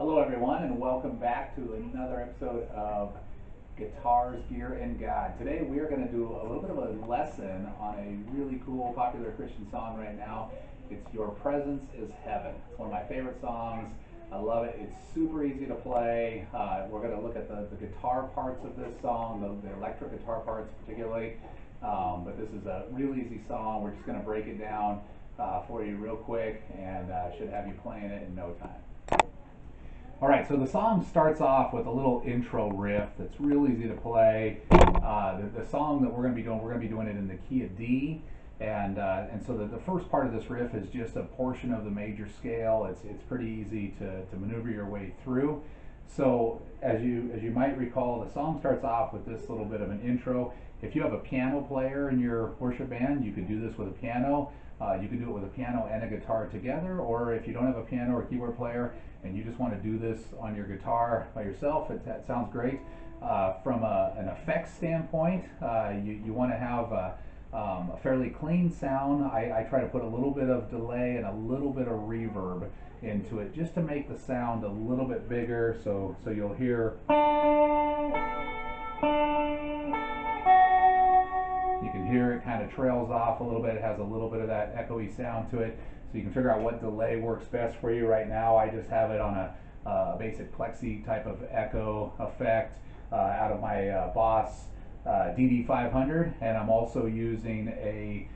Hello everyone and welcome back to another episode of Guitars, Gear, and God. Today we are going to do a little bit of a lesson on a really cool popular Christian song right now. It's Your Presence is Heaven. It's one of my favorite songs. I love it. It's super easy to play. We're going to look at the guitar parts of this song, the electric guitar parts particularly. But this is a real easy song. We're just going to break it down for you real quick and should have you playing it in no time. Alright, so the song starts off with a little intro riff that's real easy to play. The song that we're going to be doing it in the key of D, and so the first part of this riff is just a portion of the major scale. It's pretty easy to maneuver your way through. So as you might recall, the song starts off with this little bit of an intro. If you have a piano player in your worship band, you could do this with a piano. You can do it with a piano and a guitar together, or if you don't have a piano or keyboard player and you just want to do this on your guitar by yourself, that sounds great. From an effects standpoint, you want to have a fairly clean sound. I try to put a little bit of delay and a little bit of reverb into it just to make the sound a little bit bigger, so you'll hear. You can hear it kind of trails off a little bit. It has a little bit of that echoey sound to it, so you can figure out what delay works best for you. Right now I just have it on a basic plexi type of echo effect out of my Boss DD500, and I'm also using a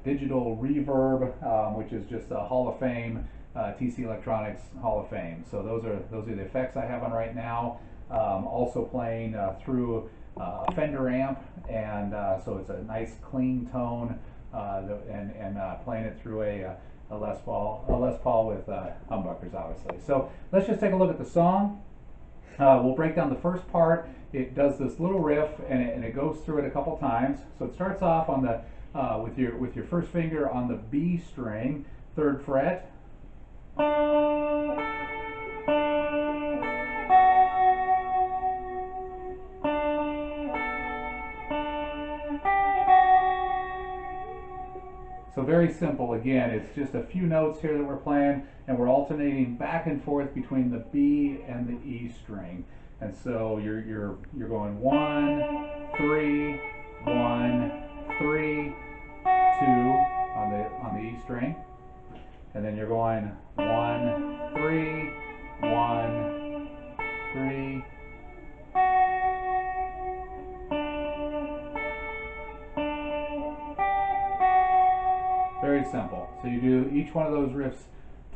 digital reverb, which is just a Hall of Fame, TC Electronics Hall of Fame. So those are the effects I have on right now. Also playing through a Fender amp, and so it's a nice clean tone, and playing it through a Les Paul with humbuckers, obviously. So let's just take a look at the song. We'll break down the first part. It does this little riff, and it goes through it a couple times. So it starts off on the with your first finger on the B string, 3rd fret. So very simple. Again, it's just a few notes here that we're playing, and we're alternating back and forth between the B and the E string. And so you're going 1, 3, 1, 3, 2 on the E string, and then you're going 1, 3, 1, 3. Very simple. So you do each one of those riffs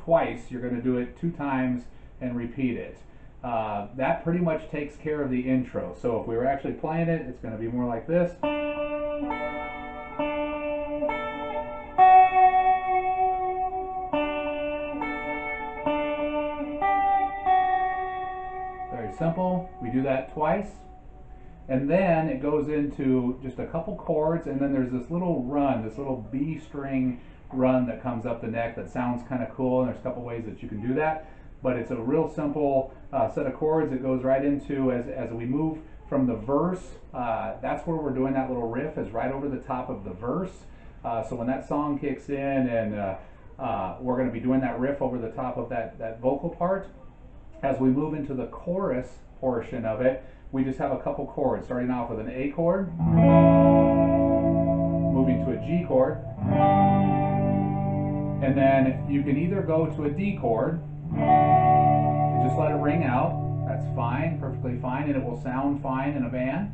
twice. You're going to do it 2 times and repeat it. That pretty much takes care of the intro. So if we were actually playing it, it's going to be more like this. Very simple. We do that twice. And then it goes into just a couple chords, and then there's this little run, this little B string run that comes up the neck that sounds kind of cool, and there's a couple ways that you can do that. But it's a real simple set of chords. It goes right into, as we move from the verse, that's where we're doing that little riff, is right over the top of the verse. So when that song kicks in, and we're going to be doing that riff over the top of that vocal part, as we move into the chorus portion of it, we just have a couple chords, starting off with an A chord, moving to a G chord, and then you can either go to a D chord and just let it ring out. That's fine, perfectly fine, and it will sound fine in a band.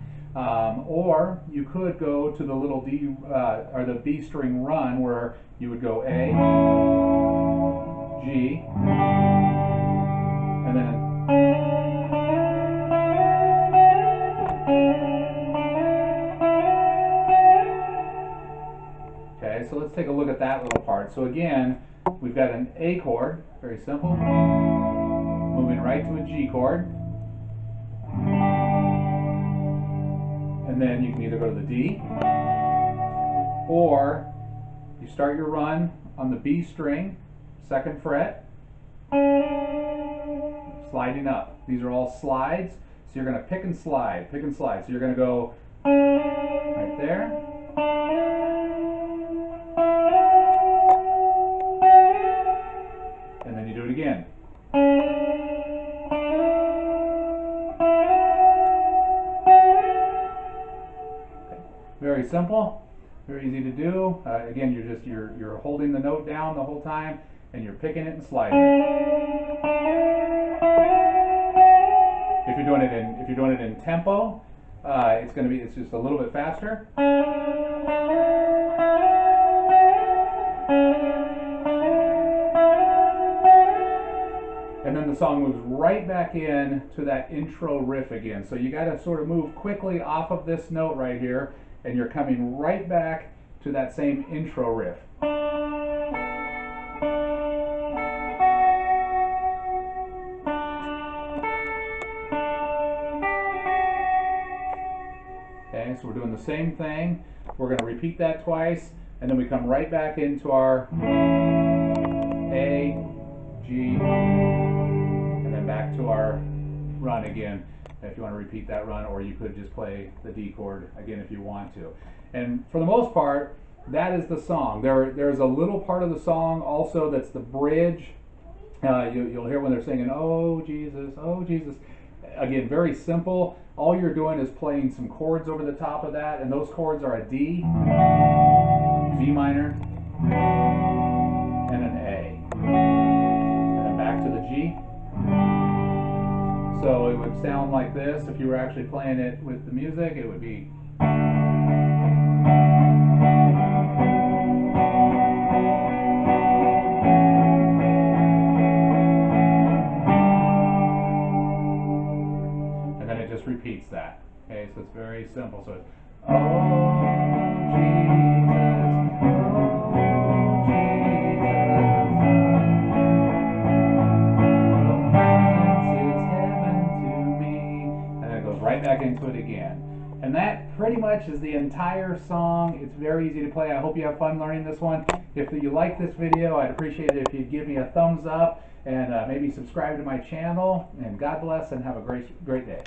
Or you could go to the little D or the B string run, where you would go A, G, and then okay, so let's take a look at that little part. So again, we've got an A chord, very simple, moving right to a G chord, and then you can either go to the D, or you start your run on the B string, 2nd fret, sliding up. These are all slides, so you're going to pick and slide, pick and slide. So you're going to go right there, and then you do it again. very simple, very easy to do. Again, you're holding the note down the whole time, and you're picking it and sliding it. If you're doing it in tempo, it's just a little bit faster. And then the song moves right back in to that intro riff again. So you got to sort of move quickly off of this note right here, and you're coming right back to that same intro riff. Okay, so we're doing the same thing. We're going to repeat that twice, and then we come right back into our A, G, and then back to our run again, if you want to repeat that run, or you could just play the D chord again if you want to. And for the most part, that is the song. There's a little part of the song also that's the bridge. You'll hear when they're singing, "Oh Jesus, oh Jesus." Again, very simple. All you're doing is playing some chords over the top of that, and those chords are a D, B minor, and an A. And then back to the G. So it would sound like this. If you were actually playing it with the music, it would be. And then it just repeats that. Okay, so it's very simple. So it's, oh Jesus, right back into it again. And that pretty much is the entire song. It's very easy to play. I hope you have fun learning this one. If you like this video, I'd appreciate it if you'd give me a thumbs up and maybe subscribe to my channel. And God bless and have a great day.